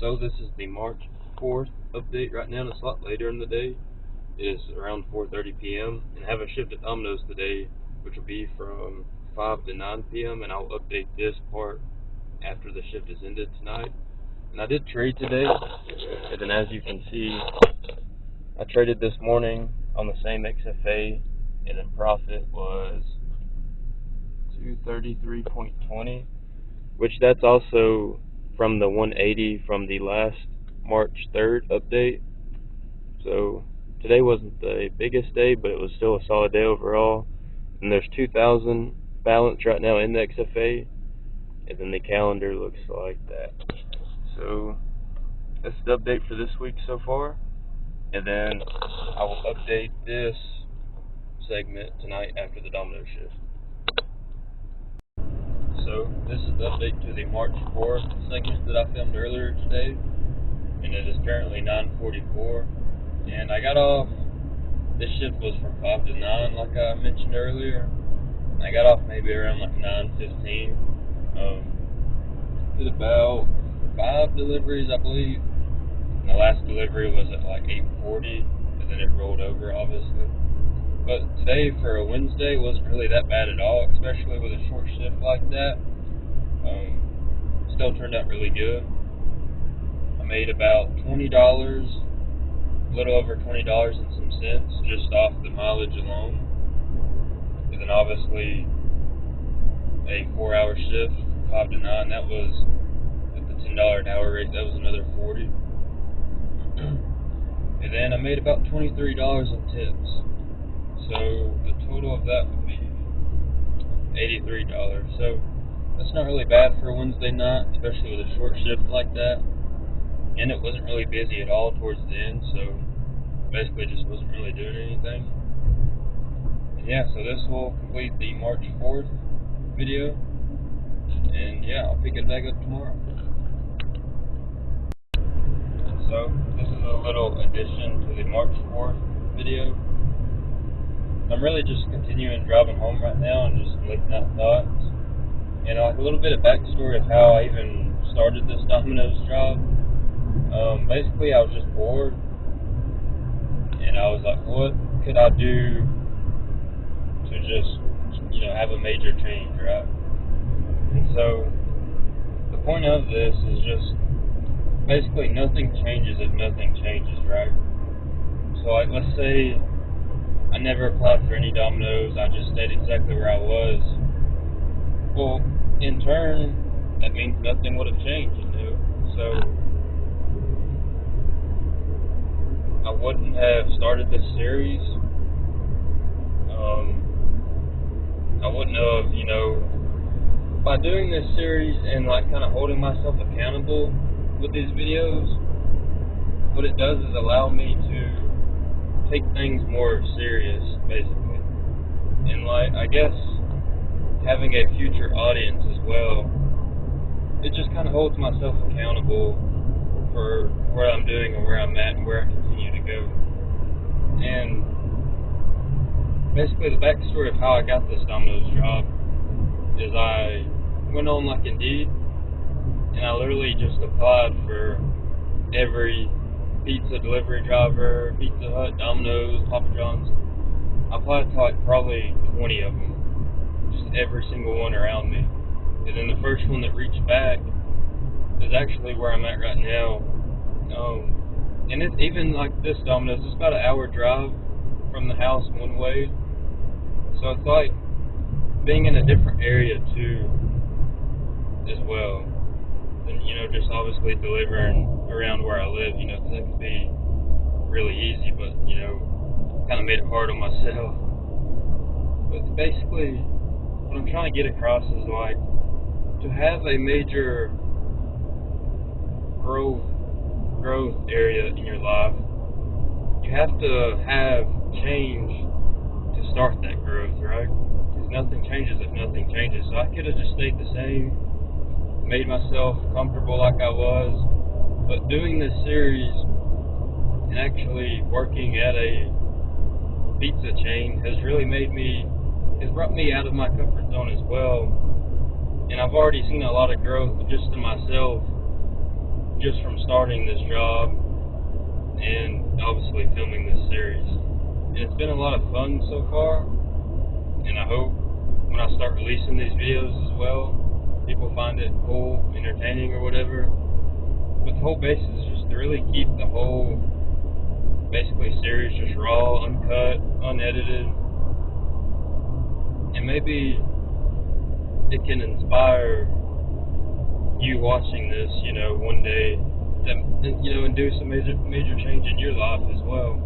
So this is the March 4th update right now, and it's a lot later in the day. It is around 4:30 p.m. and I have a shift at Domino's today, which will be from 5 to 9 p.m. and I'll update this part after the shift is ended tonight. And I did trade today, and then as you can see, I traded this morning on the same XFA, and then profit was 233.20, which that's also from the 180 from the last March 3rd update. So today wasn't the biggest day, but it was still a solid day overall. And there's 2,000 balance right now in the XFA, and then the calendar looks like that. So that's the update for this week so far, and then I will update this segment tonight after the Domino shift. So this is the update to the March 4th segment that I filmed earlier today, and it is currently 9:44, and I got off. This shift was from 5 to 9, like I mentioned earlier. And I got off maybe around like 9:15. Did about 5 deliveries, I believe. And the last delivery was at like 8:40, and then it rolled over, obviously. But today, for a Wednesday, wasn't really that bad at all, especially with a short shift like that. Still turned out really good. I made about $20, a little over $20 and some cents, just off the mileage alone. And then obviously a 4-hour shift, 5 to 9, that was at the $10 an hour rate, that was another 40. And then I made about $23 in tips. So the total of that would be $83. So that's not really bad for a Wednesday night, especially with a short shift like that. And it wasn't really busy at all towards the end, so basically just wasn't really doing anything. And yeah, so this will complete the March 4th video. And yeah, I'll pick it back up tomorrow. So this is a little addition to the March 4th video. I'm really just continuing driving home right now and just looking at thoughts. And like a little bit of backstory of how I even started this Domino's job. Basically I was just bored. And I was like, what could I do to just, have a major change, right? And so the point of this is just basically nothing changes if nothing changes, right? So like, let's say I never applied for any Domino's, I just stayed exactly where I was. Well, in turn, that means nothing would have changed, So I wouldn't have started this series. I wouldn't have, by doing this series and like kind of holding myself accountable with these videos, what it does is allow me to take things more serious, basically. And like, I guess having a future audience as well, it just kind of holds myself accountable for what I'm doing and where I'm at and where I continue to go. And basically the backstory of how I got this Domino's job is I went on like Indeed, and I literally just applied for every pizza delivery driver, Pizza Hut, Domino's, Papa John's. I applied to like probably 20 of them, just every single one around me. And then the first one that reached back is actually where I'm at right now. And it's even like this Domino's, it's about an hour drive from the house one way. So it's like being in a different area too, as well. And just obviously delivering around where I live, because that could be really easy, but kind of made it hard on myself. But basically, what I'm trying to get across is like, to have a major growth area in your life, you have to have change to start that growth, right? Because nothing changes if nothing changes. So I could have just stayed the same, made myself comfortable like I was, but doing this series and actually working at a pizza chain has really brought me out of my comfort zone as well. And I've already seen a lot of growth just in myself, just from starting this job and obviously filming this series. And it's been a lot of fun so far, and I hope when I start releasing these videos as well, people find it cool, entertaining, or whatever. But the whole basis is just to really keep the whole, basically, series just raw, uncut, unedited. And maybe it can inspire you watching this, one day, and do some major change in your life as well.